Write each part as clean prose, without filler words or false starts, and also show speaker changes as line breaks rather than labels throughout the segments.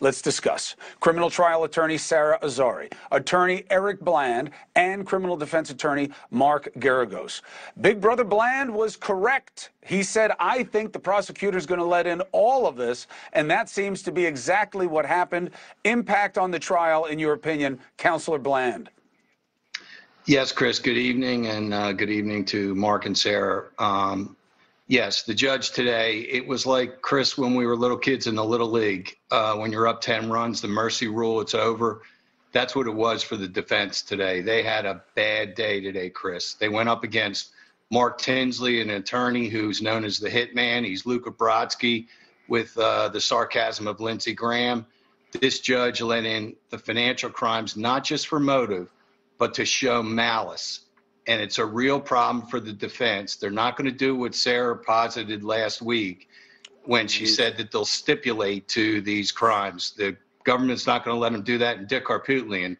Let's discuss. Criminal trial attorney Sara Azari, attorney Eric Bland, and criminal defense attorney Mark Geragos. Big Brother Bland was correct. He said, I think the prosecutor's going to let in all of this, and that seems to be exactly what happened. Impact on the trial, in your opinion, Counselor Bland?
Yes, Chris, good evening, and good evening to Mark and Sarah. Yes, the judge today, it was like, Chris, when we were little kids in the Little League, when you're up 10 runs, the mercy rule, it's over. That's what it was for the defense today. They had a bad day today, Chris. They went up against Mark Tinsley, an attorney who's known as the Hitman. He's Luka Brodsky with the sarcasm of Lindsey Graham. This judge let in the financial crimes, not just for motive, but to show malice. And it's a real problem for the defense. They're not going to do what Sarah posited last week when she said that they'll stipulate to these crimes. The government's not going to let them do that, and Dick Harpootlian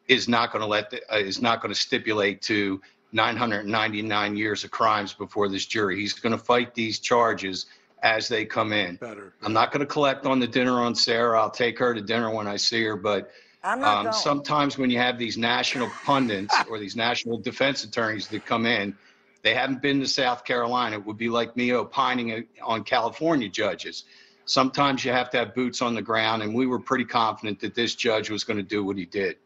is not going to stipulate to 999 years of crimes before this jury. He's going to fight these charges as they come in. I'm not going to collect on the dinner on Sarah. I'll take her to dinner when I see her, but sometimes when you have these national pundits or these national defense attorneys that come in, they haven't been to South Carolina. It would be like me opining on California judges. Sometimes you have to have boots on the ground, and we were pretty confident that this judge was going to do what he did.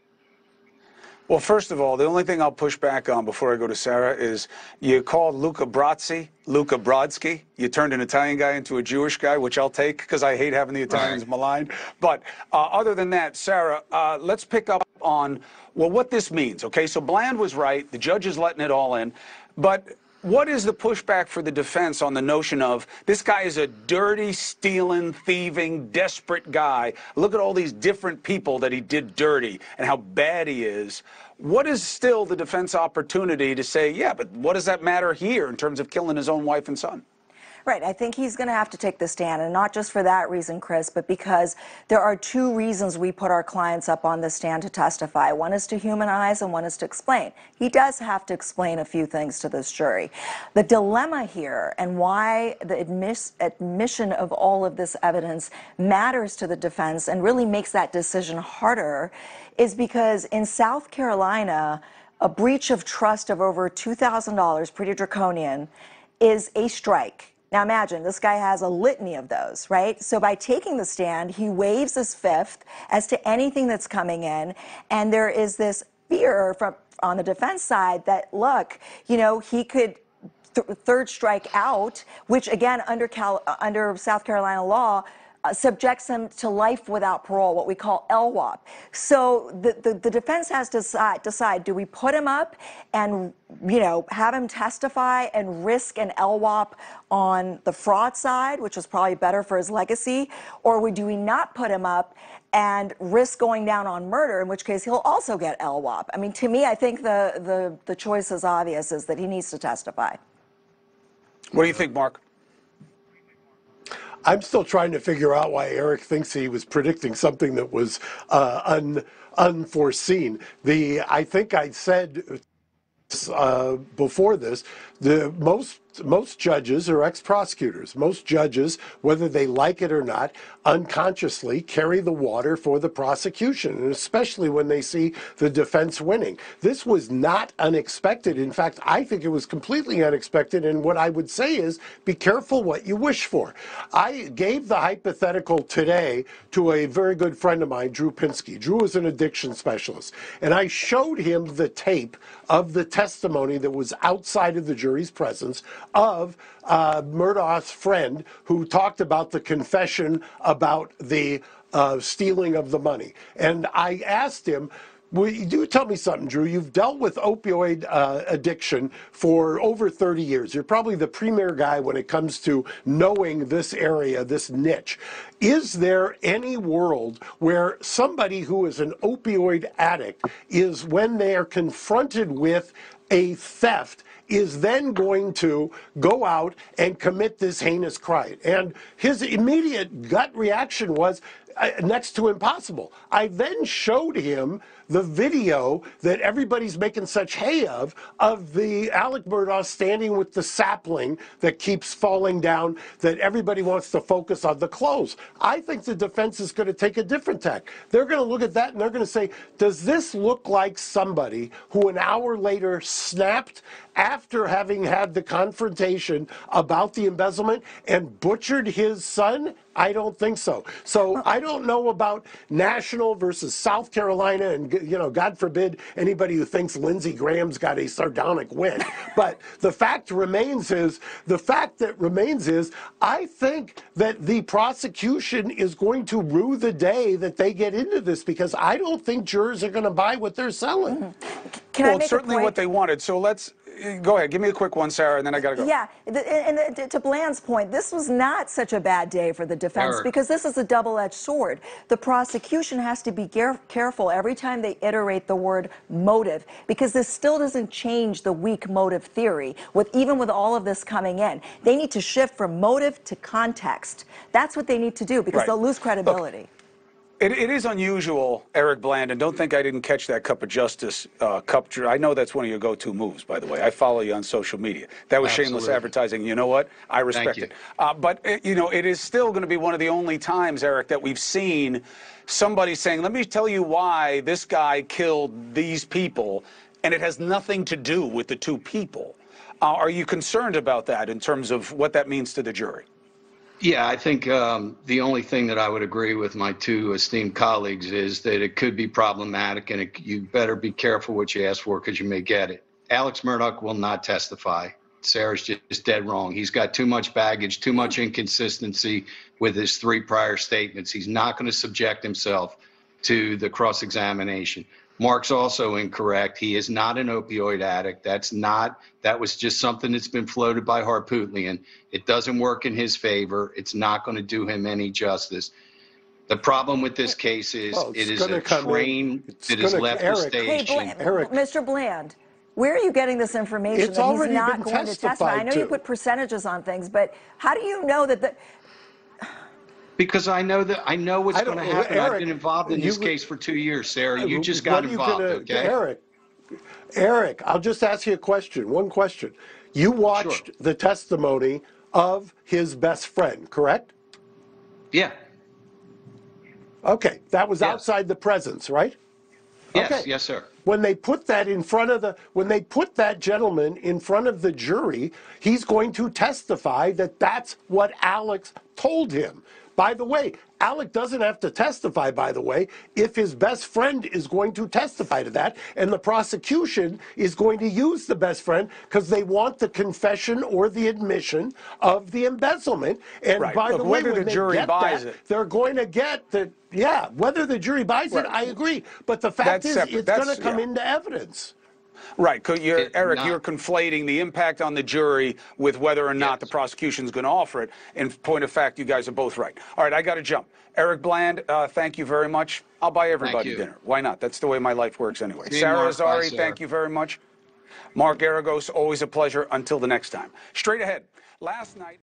Well, first of all, the only thing I'll push back on before I go to Sarah is you called Luka Brodsky. You turned an Italian guy into a Jewish guy, which I'll take because I hate having the Italians maligned. But other than that, Sarah, let's pick up on, well, what this means. Okay, so Bland was right. The judge is letting it all in. But what is the pushback for the defense on the notion of this guy is a dirty, stealing, thieving, desperate guy? Look at all these different people that he did dirty and how bad he is. What is still the defense opportunity to say, yeah, but what does that matter here in terms of killing his own wife and son?
Right. I think he's going to have to take the stand, and not just for that reason, Chris, but because there are two reasons we put our clients up on the stand to testify. One is to humanize and one is to explain. He does have to explain a few things to this jury. The dilemma here and why the admission of all of this evidence matters to the defense and really makes that decision harder is because in South Carolina, a breach of trust of over $2,000, pretty draconian, is a strike. Now imagine, this guy has a litany of those, right? So by taking the stand, he waives his fifth as to anything that's coming in, and there is this fear from on the defense side that, look, you know, he could third strike out, which again, under South Carolina law, subjects him to life without parole, what we call LWOP. So the defense has to decide, do we put him up and, you know, have him testify and risk an LWOP on the fraud side, which is probably better for his legacy, or do we not put him up and risk going down on murder, in which case he'll also get LWOP? I mean, to me, I think the choice is obvious, is that he needs to testify.
What do you think, Mark?
I'm still trying to figure out why Eric thinks he was predicting something that was unforeseen. I think I said before this, most judges are ex-prosecutors. Most judges, whether they like it or not, unconsciously carry the water for the prosecution, and especially when they see the defense winning. This was not unexpected. In fact, I think it was completely unexpected, and what I would say is, be careful what you wish for. I gave the hypothetical today to a very good friend of mine, Drew Pinsky. Drew is an addiction specialist, and I showed him the tape of the testimony that was outside of the jury's presence of Murdaugh's friend, who talked about the confession about the stealing of the money. And I asked him, well, do tell me something, Drew. You've dealt with opioid addiction for over 30 years. You're probably the premier guy when it comes to knowing this area, this niche. Is there any world where somebody who is an opioid addict is, when they are confronted with a theft, is then going to go out and commit this heinous crime? And his immediate gut reaction was, next to impossible. I then showed him the video that everybody's making such hay of the Alec Murdaugh standing with the sapling that keeps falling down, that everybody wants to focus on the clothes. I think the defense is going to take a different tack. They're going to look at that and they're going to say, does this look like somebody who an hour later snapped after having had the confrontation about the embezzlement and butchered his son? I don't think so. So I don't know about national versus South Carolina, and God forbid anybody who thinks Lindsey Graham's got a sardonic win. But the fact remains is I think that the prosecution is going to rue the day that they get into this, because I don't think jurors are going to buy what they're selling.
Mm-hmm. Can I
Well,
make
it's certainly
a point?
what they wanted. So let's go ahead. Give me a quick one, Sarah, and then I got to go.
Yeah, and to Bland's point, this was not such a bad day for the defense,
Eric.
because this is a double-edged sword. The prosecution has to be careful every time they iterate the word motive, because this still doesn't change the weak motive theory. Even with all of this coming in, they need to shift from motive to context. That's what they need to do, because they'll lose credibility.
Look, it is unusual, Eric Bland, and don't think I didn't catch that Cup of Justice cup. I know that's one of your go-to moves, by the way. I follow you on social media. That was shameless
Absolutely.
advertising. You know what? I respect it. But, it is still going to be one of the only times, Eric, that we've seen somebody saying, let me tell you why this guy killed these people, and it has nothing to do with the two people. Are you concerned about that in terms of what that means to the jury?
Yeah, I think the only thing that I would agree with my two esteemed colleagues is that it could be problematic, and you better be careful what you ask for, because you may get it. Alex Murdaugh will not testify. Sarah's just dead wrong. He's got too much baggage, too much inconsistency with his 3 prior statements. He's not going to subject himself to the cross-examination. Mark's also incorrect. He is not an opioid addict. That was just something that's been floated by Harpootlian. It doesn't work in his favor. It's not going to do him any justice. The problem with this case is it is a train that has left the station.
Hey, Mr. Bland, where are you getting this information
It's
that he's
already
not
been
going to testify? I know you
to.
put percentages on things, but how do you know that
Because I know what's going to happen.
Eric,
I've been involved in this case for 2 years, Sarah. You just got involved, okay?
Eric, I'll just ask you a question, one question. You watched the testimony of his best friend, correct?
Yeah.
Okay, that was outside the presence, right?
Yes,
Okay.
yes, sir.
When they put that when they put that gentleman in front of the jury, he's going to testify that that's what Alex told him. By the way, Alec doesn't have to testify, by the way, if his best friend is going to testify to that, and the prosecution is going to use the best friend because they want the confession or the admission of the embezzlement. And by the way,
whether the jury buys it,
they're going to get the, whether the jury buys it, I agree. But the fact is, it's going to come into evidence.
Right, Eric, you're conflating the impact on the jury with whether or not the prosecution's going to offer it. In point of fact, you guys are both right. All right, I got to jump. Eric Bland, thank you very much. I'll buy everybody dinner. Why not? That's the way my life works anyway. Sara Azari, thank you very much. Mark Garagos, always a pleasure. Until the next time. Straight ahead. Last night.